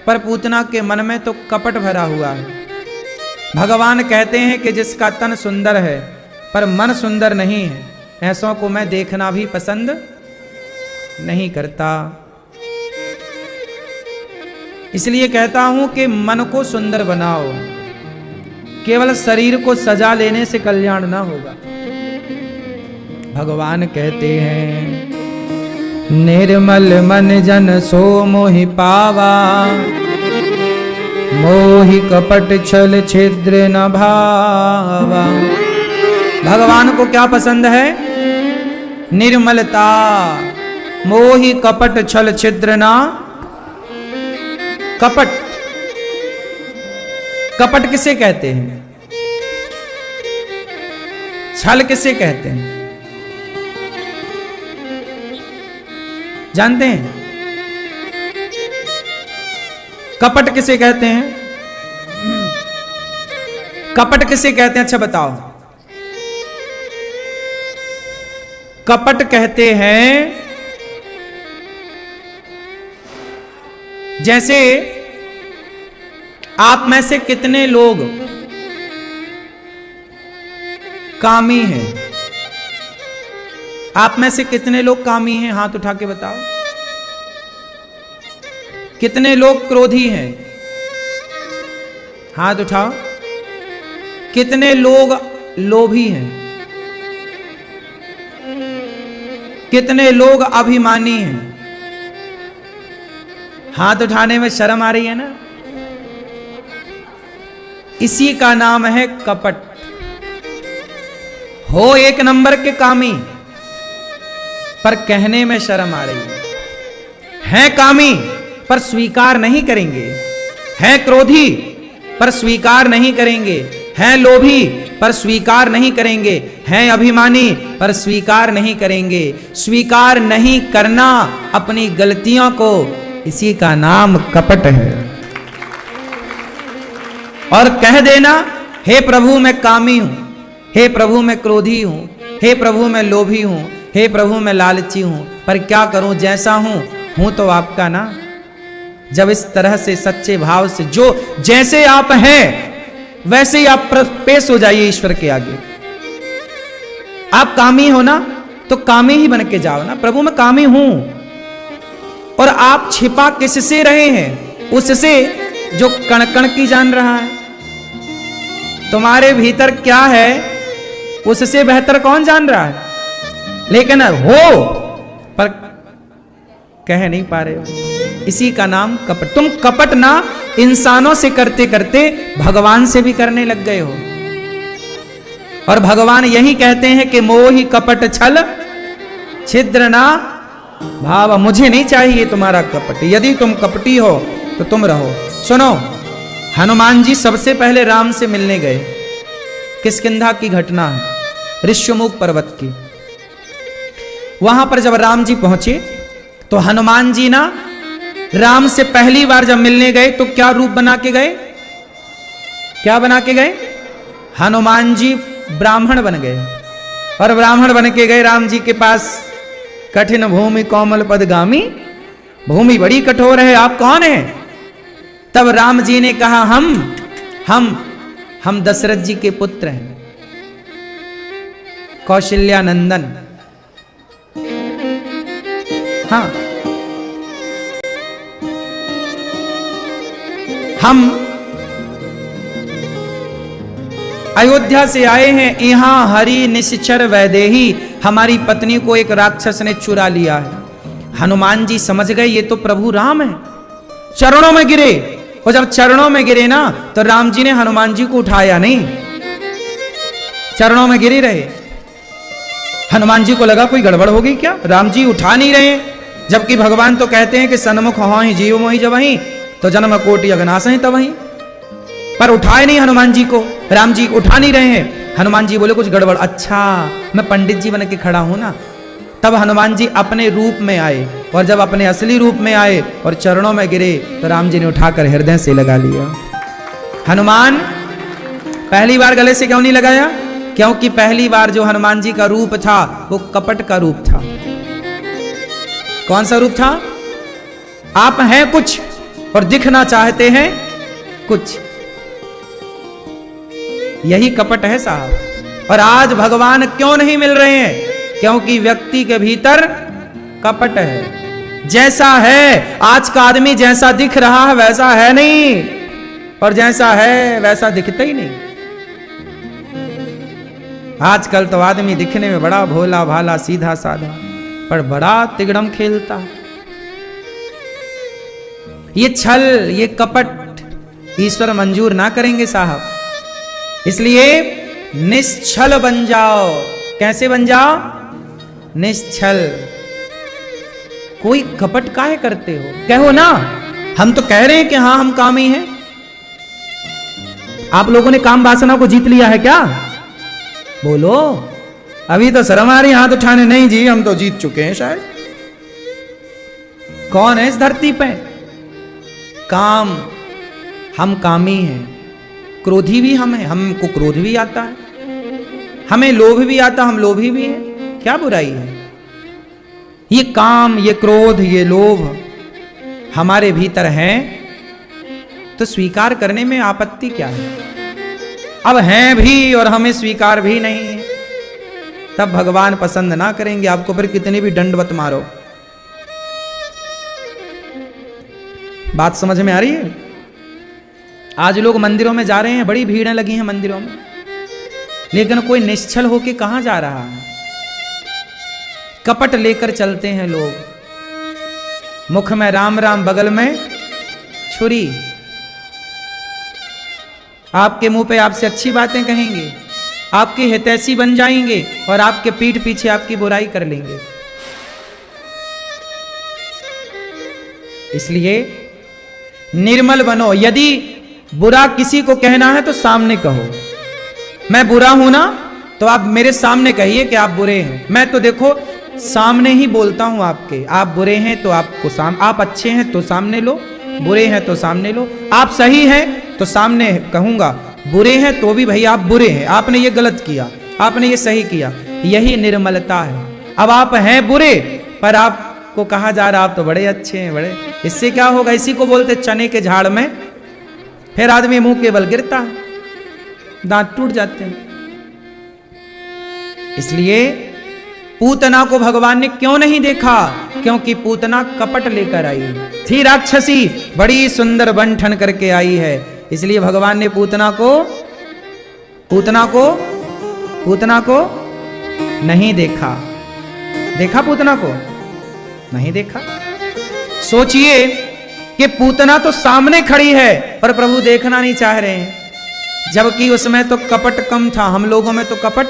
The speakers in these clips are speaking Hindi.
पर पूतना के मन में तो कपट भरा हुआ है। भगवान कहते हैं कि जिसका तन सुंदर है पर मन सुंदर नहीं है, ऐसों को मैं देखना भी पसंद नहीं करता। इसलिए कहता हूं कि मन को सुंदर बनाओ, केवल शरीर को सजा लेने से कल्याण ना होगा। भगवान कहते हैं निर्मल मन जन सो मोहि पावा, मोहि कपट छल छिद्र न भावा। भगवान को क्या पसंद है? निर्मलता। मोहि कपट छल छिद्र न। कपट, कपट किसे कहते हैं? छल किसे कहते हैं? जानते हैं कपट किसे कहते हैं? कपट किसे कहते हैं? अच्छा बताओ। कपट कहते हैं जैसे आप में से कितने लोग कामी हैं? आप में से कितने लोग कामी हैं? हाथ उठा के बताओ। कितने लोग क्रोधी हैं? हाथ उठाओ। कितने लोग लोभी हैं? कितने लोग अभिमानी हैं? हाथ उठाने में शर्म आ रही है ना? इसी का नाम है कपट। हो एक नंबर के कामी, पर कहने में शर्म आ रही है कामी पर स्वीकार नहीं करेंगे, हैं क्रोधी पर स्वीकार नहीं करेंगे, हैं लोभी पर स्वीकार नहीं करेंगे, हैं अभिमानी पर स्वीकार नहीं करेंगे। स्वीकार नहीं करना अपनी गलतियों को, इसी का नाम कपट है। और कह देना हे प्रभु मैं कामी हूं, हे प्रभु मैं क्रोधी हूं, हे प्रभु मैं लोभी हूं, हे प्रभु मैं लालची हूं, पर क्या करूं, जैसा हूं तो आपका ना। जब इस तरह से सच्चे भाव से जो जैसे आप हैं वैसे ही आप पेश हो जाइए ईश्वर के आगे। आप कामी हो ना तो कामी ही बन के जाओ ना, प्रभु मैं कामी हूं। और आप छिपा किससे रहे हैं? उससे जो कण कण की जान रहा है। तुम्हारे भीतर क्या है उससे बेहतर कौन जान रहा है? लेकिन हो पर कह नहीं पा रहे हो, इसी का नाम कपट। तुम कपट ना इंसानों से करते करते भगवान से भी करने लग गए हो। और भगवान यही कहते हैं कि मोहि कपट छल छिद्र ना भाव। मुझे नहीं चाहिए तुम्हारा कपट, यदि तुम कपटी हो तो तुम रहो। सुनो, हनुमान जी सबसे पहले राम से मिलने गए। किष्किंधा की घटना है, ऋष्यमुख पर्वत की। वहां पर जब राम जी पहुंचे तो हनुमान जी ना राम से पहली बार जब मिलने गए तो क्या रूप बना के गए? क्या बना के गए? हनुमान जी ब्राह्मण बन गए। और ब्राह्मण बन के गए राम जी के पास। कठिन भूमि कोमल पदगामी, भूमि बड़ी कठोर है, आप कौन हैं? तब राम जी ने कहा हम दशरथ जी के पुत्र हैं, कौशल्या नंदन। हाँ, हम अयोध्या से आए हैं, यहां हरि निश्चर वैदेही, हमारी पत्नी को एक राक्षस ने चुरा लिया है। हनुमान जी समझ गए ये तो प्रभु राम है, चरणों में गिरे। और जब चरणों में गिरे ना तो राम जी ने हनुमान जी को उठाया नहीं, चरणों में गिरे रहे। हनुमान जी को लगा कोई गड़बड़ हो गई क्या, राम जी उठा नहीं रहे। जबकि भगवान तो कहते हैं कि सन्मुख हाँ जीव मोहि जब वहीं, तो जन्म कोटि अगनाश है तब वहीं। पर उठाए नहीं हनुमान जी को, राम जी उठा नहीं रहे हैं। हनुमान जी बोले कुछ गड़बड़। अच्छा मैं पंडित जी बन के खड़ा हूं ना। तब हनुमान जी अपने रूप में आए, और जब अपने असली रूप में आए और चरणों में गिरे तो राम जी ने उठाकर हृदय से लगा लिया। हनुमान पहली बार गले से क्यों नहीं लगाया? क्योंकि पहली बार जो हनुमान जी का रूप था वो कपट का रूप था। कौन सा रूप था? आप हैं कुछ और दिखना चाहते हैं कुछ। यही कपट है साहब। और आज भगवान क्यों नहीं मिल रहे हैं? क्योंकि व्यक्ति के भीतर कपट है। जैसा है आज का आदमी, जैसा दिख रहा है वैसा है नहीं, और जैसा है वैसा दिखता ही नहीं। आजकल तो आदमी दिखने में बड़ा भोला भाला सीधा साधा, पर बड़ा तिगड़म खेलता है। ये छल, ये कपट ईश्वर मंजूर ना करेंगे साहब। इसलिए निश्छल बन जाओ। कैसे बन जाओ? निश्छल। कोई कपट काहे करते हो? कहो ना, हम तो कह रहे हैं कि हाँ हम कामी हैं। आप लोगों ने काम वासना को जीत लिया है क्या? बोलो। अभी तो शर्म आ रही हाथ उठाने। नहीं जी, हम तो जीत चुके हैं शायद। कौन है इस धरती पे? काम। हम कामी हैं। क्रोधी भी हम हैं, हमको क्रोध भी आता है, हमें लोभ भी आता, हम लोभी भी हैं। क्या बुराई है? ये काम, ये क्रोध, ये लोभ हमारे भीतर हैं, तो स्वीकार करने में आपत्ति क्या है? अब हैं भी और हमें स्वीकार भी नहीं है, तब भगवान पसंद ना करेंगे आपको, फिर कितनी भी दंडवत मारो। बात समझ में आ रही है? आज लोग मंदिरों में जा रहे हैं, बड़ी भीड़ें लगी हैं मंदिरों में, लेकिन कोई निश्चल होके कहां जा रहा है? कपट लेकर चलते हैं लोग। मुख में राम राम, बगल में छुरी। आपके मुंह पे आपसे अच्छी बातें कहेंगे, आपके हितैषी बन जाएंगे, और आपके पीठ पीछे आपकी बुराई कर लेंगे। इसलिए निर्मल बनो। यदि बुरा किसी को कहना है तो सामने कहो। मैं बुरा हूं ना, तो आप मेरे सामने कहिए कि आप बुरे हैं। मैं तो देखो सामने ही बोलता हूं आपके। आप बुरे हैं तो आपको आप अच्छे हैं तो सामने लो, बुरे हैं तो सामने लो। आप सही हैं तो सामने कहूंगा, बुरे हैं तो भी भाई आप बुरे हैं, आपने ये गलत किया, आपने ये सही किया। यही निर्मलता है। अब आप हैं बुरे, पर आपको कहा जा रहा आप तो बड़े अच्छे हैं, बड़े। इससे क्या होगा? इसी को बोलते चने के झाड़ में फिर आदमी मुंह के बल गिरता है, दांत टूट जाते हैं। इसलिए पूतना को भगवान ने क्यों नहीं देखा? क्योंकि पूतना कपट लेकर आई थी। राक्षसी बड़ी सुंदर बन ठन करके आई है, इसलिए भगवान ने पूतना को नहीं देखा। देखा पूतना को? नहीं देखा। सोचिए कि पूतना तो सामने खड़ी है, पर प्रभु देखना नहीं चाह रहे हैं, जबकि उसमें तो कपट कम था, हम लोगों में तो कपट।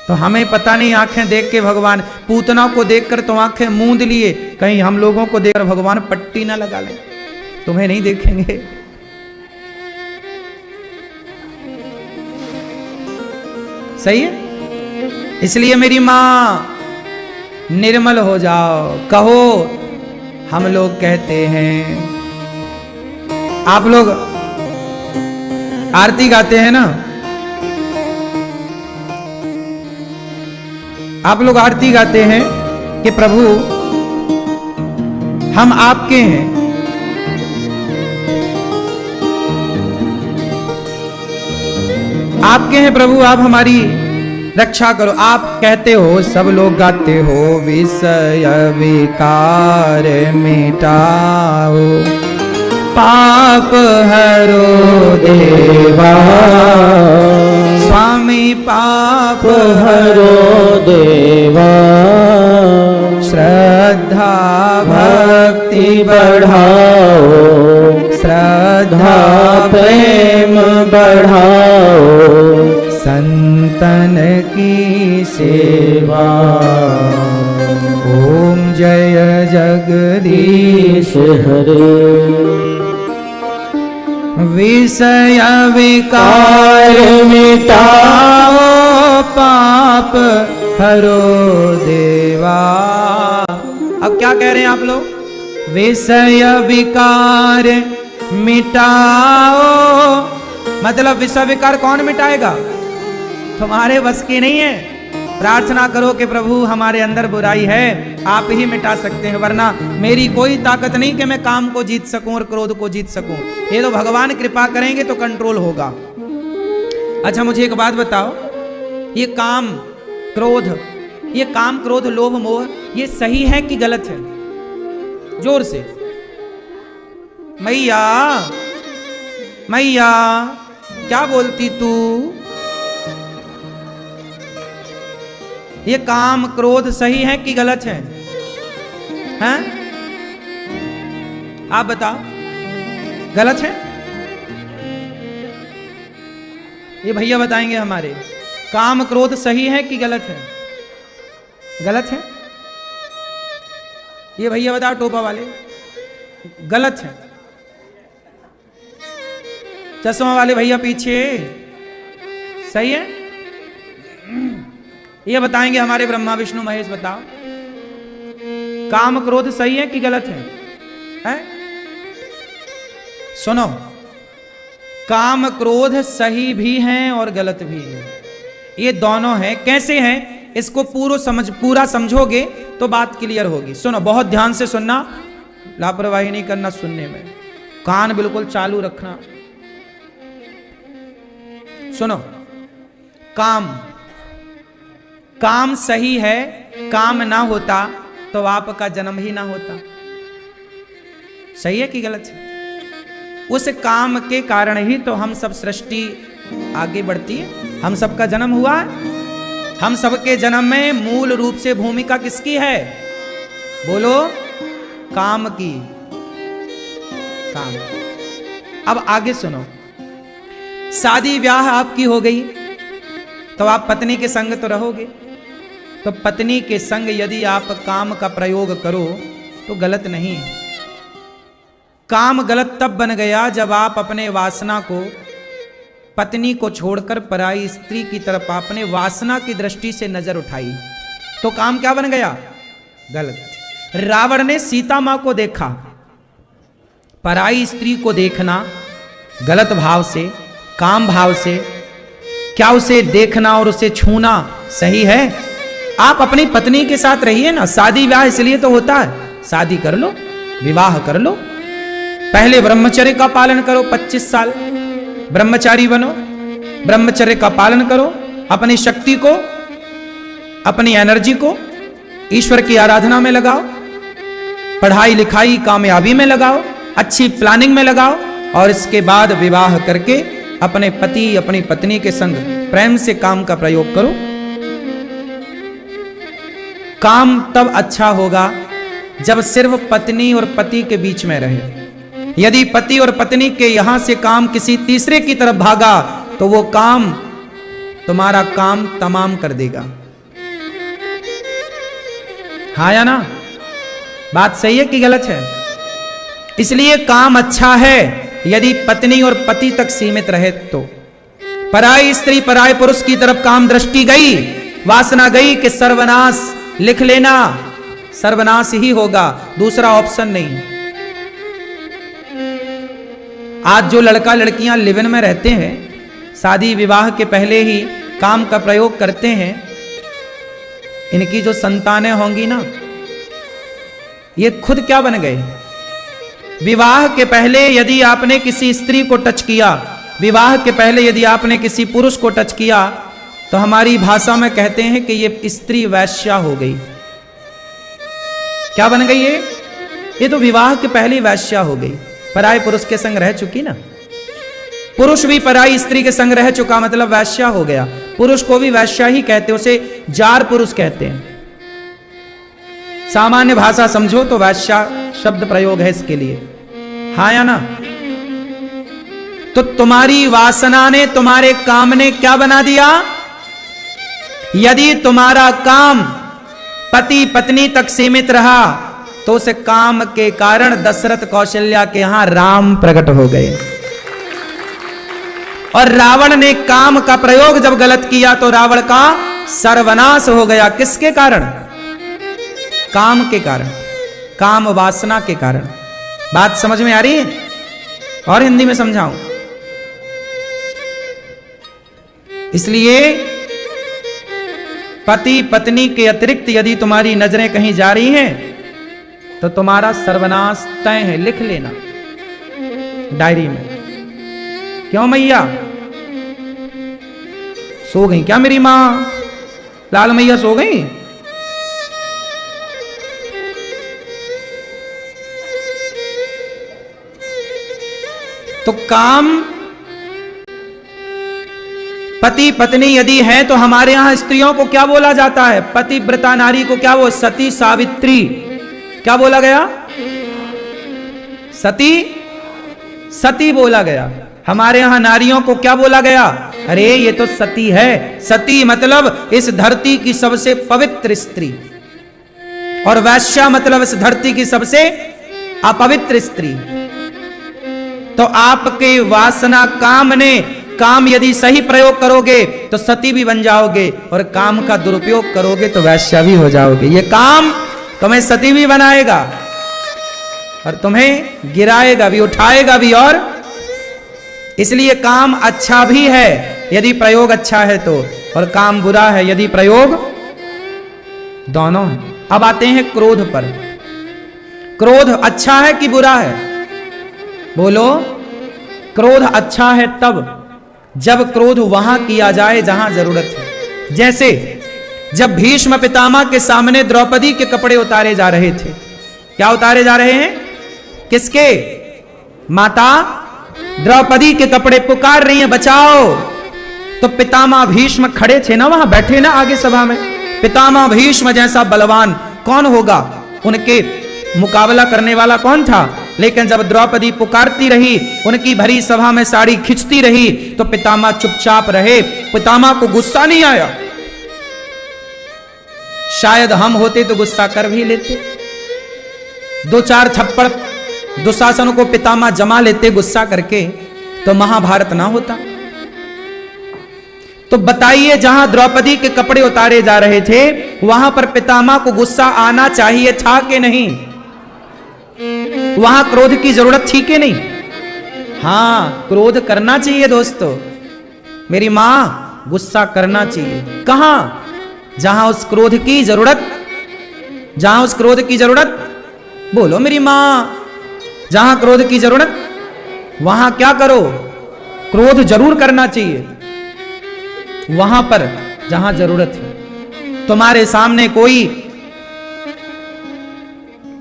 तो हमें पता नहीं, आंखें देख के भगवान पूतना को देखकर तो आंखें मूंद लिए, कहीं हम लोगों को देखकर भगवान पट्टी ना लगा ले, तुम्हें नहीं देखेंगे। सही है? इसलिए मेरी मां, निर्मल हो जाओ। कहो, हम लोग कहते हैं। आप लोग आरती गाते हैं ना, आप लोग आरती गाते हैं कि प्रभु हम आपके हैं। आपके हैं प्रभु, आप हमारी रक्षा करो। आप कहते हो, सब लोग गाते हो, विषय विकार मिटाओ, पाप हरो देवा, स्वामी पाप हरो देवा, श्रद्धा भक्ति बढ़ाओ, श्रद्धा प्रेम बढ़ाओ, संतन की सेवा। ओम जय जगदीश हरे। विषय विकार मिटाओ, पाप हरो देवा। अब क्या कह रहे हैं आप लोग? विषय विकार मिटाओ, मतलब विषय विकार कौन मिटाएगा? तुम्हारे बस की नहीं है। प्रार्थना करो कि प्रभु हमारे अंदर बुराई है, आप ही मिटा सकते हैं, वरना मेरी कोई ताकत नहीं कि मैं काम को जीत सकूं और क्रोध को जीत सकूं। ये तो भगवान कृपा करेंगे तो कंट्रोल होगा। अच्छा मुझे एक बात बताओ, ये काम क्रोध लोभ मोह ये सही है कि गलत है? जोर से। मैया मैया क्या बोलती तू? ये काम क्रोध सही है कि गलत है? हैं? आप बताओ, गलत है? ये भैया बताएंगे हमारे, काम क्रोध सही है कि गलत है? गलत है? ये भैया बताओ टोपा वाले, गलत है। चश्मा वाले भैया पीछे, सही है? ये बताएंगे हमारे ब्रह्मा विष्णु महेश, बताओ काम क्रोध सही है कि गलत है? हैं? सुनो, काम क्रोध सही भी हैं और गलत भी है, ये दोनों हैं। कैसे हैं इसको पूरा समझोगे तो बात क्लियर होगी। सुनो, बहुत ध्यान से सुनना, लापरवाही नहीं करना सुनने में, कान बिल्कुल चालू रखना। सुनो, काम सही है, काम ना होता तो आपका जन्म ही ना होता। सही है कि गलत है? उस काम के कारण ही तो हम सब सृष्टि आगे बढ़ती है, हम सबका जन्म हुआ है। हम सबके जन्म में मूल रूप से भूमिका किसकी है? बोलो, काम की। काम। अब आगे सुनो, शादी ब्याह आपकी हो गई तो आप पत्नी के संग तो रहोगे, तो पत्नी के संग यदि आप काम का प्रयोग करो तो गलत नहीं है। काम गलत तब बन गया जब आप अपने वासना को, पत्नी को छोड़कर पराई स्त्री की तरफ आपने वासना की दृष्टि से नजर उठाई, तो काम क्या बन गया? गलत। रावण ने सीता मां को देखा, पराई स्त्री को देखना गलत भाव से, काम भाव से, क्या उसे देखना और उसे छूना सही है? आप अपनी पत्नी के साथ रहिए ना। शादी ब्याह इसलिए तो होता है, शादी कर लो, विवाह कर लो, पहले ब्रह्मचर्य का पालन करो, 25 साल ब्रह्मचारी बनो, ब्रह्मचर्य का पालन करो, अपनी शक्ति को, अपनी एनर्जी को ईश्वर की आराधना में लगाओ, पढ़ाई लिखाई कामयाबी में लगाओ, अच्छी प्लानिंग में लगाओ, और इसके बाद विवाह करके अपने पति अपनी पत्नी के संग प्रेम से काम का प्रयोग करो। काम तब अच्छा होगा जब सिर्फ पत्नी और पति के बीच में रहे। यदि पति और पत्नी के यहां से काम किसी तीसरे की तरफ भागा तो वो काम तुम्हारा काम तमाम कर देगा। हाँ या ना? बात सही है कि गलत है? इसलिए काम अच्छा है यदि पत्नी और पति तक सीमित रहे तो। पराई स्त्री पराय पुरुष की तरफ काम दृष्टि गई, वासना गई कि सर्वनाश, लिख लेना, सर्वनाश ही होगा, दूसरा ऑप्शन नहीं। आज जो लड़का लड़कियां लिव इन में रहते हैं, शादी विवाह के पहले ही काम का प्रयोग करते हैं, इनकी जो संतानें होंगी ना, ये खुद क्या बन गए? विवाह के पहले यदि आपने किसी स्त्री को टच किया, विवाह के पहले यदि आपने किसी पुरुष को टच किया, तो हमारी भाषा में कहते हैं कि ये स्त्री वैश्या हो गई। क्या बन गई ये तो विवाह के पहले वैश्या हो गई, पराय पुरुष के संग रह चुकी ना। पुरुष भी पराई स्त्री के संग रह चुका मतलब वैश्या हो गया। पुरुष को भी वैश्या ही कहते, उसे जार पुरुष कहते हैं। सामान्य भाषा समझो तो वैश्या शब्द प्रयोग है इसके लिए। हाँ या ना? तो तुम्हारी वासना ने, तुम्हारे काम ने क्या बना दिया? यदि तुम्हारा काम पति पत्नी तक सीमित रहा तो उस काम के कारण दशरथ कौशल्या के यहां राम प्रकट हो गए। और रावण ने काम का प्रयोग जब गलत किया तो रावण का सर्वनाश हो गया। किसके कारण? काम के कारण, काम वासना के कारण। बात समझ में आ रही है? और हिंदी में समझाऊं? इसलिए पति पत्नी के अतिरिक्त यदि तुम्हारी नजरें कहीं जा रही हैं तो तुम्हारा सर्वनाश तय है, लिख लेना डायरी में। क्यों मैया सो गई क्या मेरी मां? लाल मैया सो गई? तो काम पति पत्नी यदि है तो हमारे यहां स्त्रियों को क्या बोला जाता है? पतिव्रता नारी को क्या वो सती सावित्री क्या बोला गया? सती सती बोला गया। हमारे यहां नारियों को क्या बोला गया? अरे ये तो सती है। सती मतलब इस धरती की सबसे पवित्र स्त्री, और वैश्या मतलब इस धरती की सबसे अपवित्र स्त्री। तो आपके वासना काम ने काम यदि सही प्रयोग करोगे तो सती भी बन जाओगे, और काम का दुरुपयोग करोगे तो वैश्या भी हो जाओगे। ये काम तुम्हें सती भी बनाएगा और तुम्हें गिराएगा भी, उठाएगा भी। और इसलिए काम अच्छा भी है यदि प्रयोग अच्छा है तो, और काम बुरा है यदि प्रयोग दोनों है। अब आते हैं क्रोध पर। क्रोध अच्छा है कि बुरा है? बोलो। क्रोध अच्छा है तब जब क्रोध वहां किया जाए जहां जरूरत है। जैसे जब भीष्म पितामह के सामने द्रौपदी के कपड़े उतारे जा रहे थे। क्या उतारे जा रहे हैं? किसके? माता द्रौपदी के कपड़े। पुकार रही हैं बचाओ। तो पितामह भीष्म खड़े थे ना, वहां बैठे ना आगे सभा में। पितामह भीष्म जैसा बलवान कौन होगा? उनके मुकाबला करने वाला कौन था? लेकिन जब द्रौपदी पुकारती रही, उनकी भरी सभा में साड़ी खिंचती रही, तो पितामह चुपचाप रहे। पितामह को गुस्सा नहीं आया। शायद हम होते तो गुस्सा कर भी लेते, दो चार थप्पड़ दुशासन को पितामह जमा लेते गुस्सा करके, तो महाभारत ना होता। तो बताइए, जहां द्रौपदी के कपड़े उतारे जा रहे थे वहां पर पितामह को गुस्सा आना चाहिए था कि नहीं? वहां क्रोध की जरूरत थी कि नहीं? हां, क्रोध करना चाहिए दोस्तों। मेरी मां, गुस्सा करना चाहिए। कहां? जहां उस क्रोध की जरूरत, जहां उस क्रोध की जरूरत, बोलो मेरी मां, जहां क्रोध की जरूरत वहां क्या करो? क्रोध जरूर करना चाहिए वहां पर जहां जरूरत है। तुम्हारे सामने कोई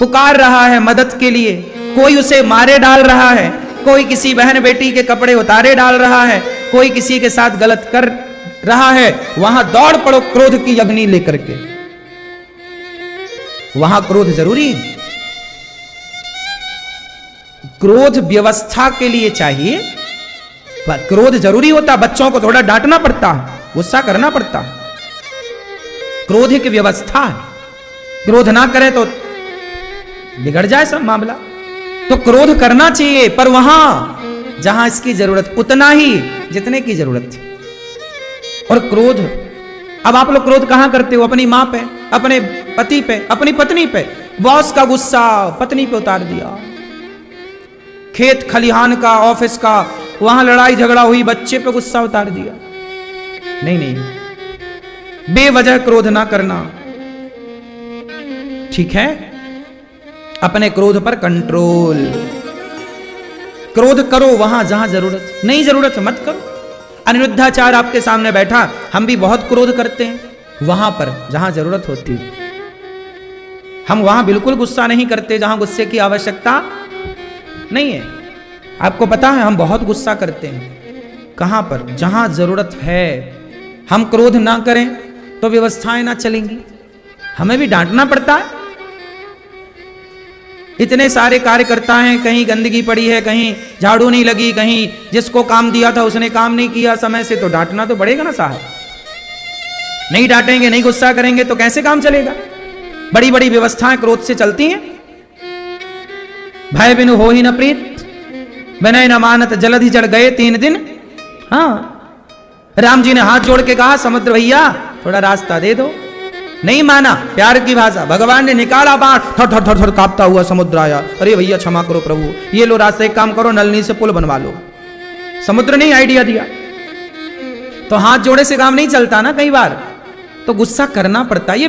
पुकार रहा है मदद के लिए, कोई उसे मारे डाल रहा है, कोई किसी बहन बेटी के कपड़े उतारे डाल रहा है, कोई किसी के साथ गलत कर रहा है, वहां दौड़ पड़ो क्रोध की अग्नि लेकर के। वहां क्रोध जरूरी है। क्रोध व्यवस्था के लिए चाहिए। क्रोध जरूरी होता। बच्चों को थोड़ा डांटना पड़ता है, गुस्सा करना पड़ता है। क्रोध की व्यवस्था है। क्रोध ना करें तो बिगड़ जाए सब मामला। तो क्रोध करना चाहिए, पर वहां जहां इसकी जरूरत, उतना ही जितने की जरूरत थी। और क्रोध, अब आप लोग क्रोध कहां करते हो? अपनी मां पे, अपने पति पे, अपनी पत्नी पे। बॉस का गुस्सा पत्नी पे उतार दिया, खेत खलिहान का, ऑफिस का, वहां लड़ाई झगड़ा हुई, बच्चे पे गुस्सा उतार दिया। नहीं नहीं, बेवजह क्रोध ना करना। ठीक है? अपने क्रोध पर कंट्रोल। क्रोध करो वहां जहां जरूरत, नहीं जरूरत मत करो। अनिरुद्धाचार्य आपके सामने बैठा, हम भी बहुत क्रोध करते हैं वहां पर जहां जरूरत होती है। हम वहां बिल्कुल गुस्सा नहीं करते जहां गुस्से की आवश्यकता नहीं है। आपको पता है हम बहुत गुस्सा करते हैं कहां पर? जहां जरूरत है। हम क्रोध ना करें तो व्यवस्थाएं ना चलेंगी, हमें भी डांटना पड़ता है। इतने सारे कार्यकर्ता हैं, कहीं गंदगी पड़ी है, कहीं झाड़ू नहीं लगी, कहीं जिसको काम दिया था उसने काम नहीं किया समय से, तो डांटना तो पड़ेगा ना साहब। नहीं डांटेंगे, नहीं गुस्सा करेंगे तो कैसे काम चलेगा? बड़ी बड़ी व्यवस्थाएं क्रोध से चलती हैं। भय बिनु हो ही न प्रीत, विनय न मानत जलधि चढ़ गए 3 दिन। हाँ, राम जी ने हाथ जोड़ के कहा, समुद्र भैया थोड़ा रास्ता दे दो। नहीं माना, प्यार की भाषा। भगवान ने निकाला बाण, थर थर थर थर कांपता हुआ समुद्र आया। अरे भैया क्षमा करो प्रभु, ये लो रास्ता, एक काम करो नलनी से पुल बनवा लो। समुद्र ने आइडिया दिया। तो हाथ जोड़े से काम नहीं चलता ना कई बार। तो गुस्सा करना पड़ता है। ये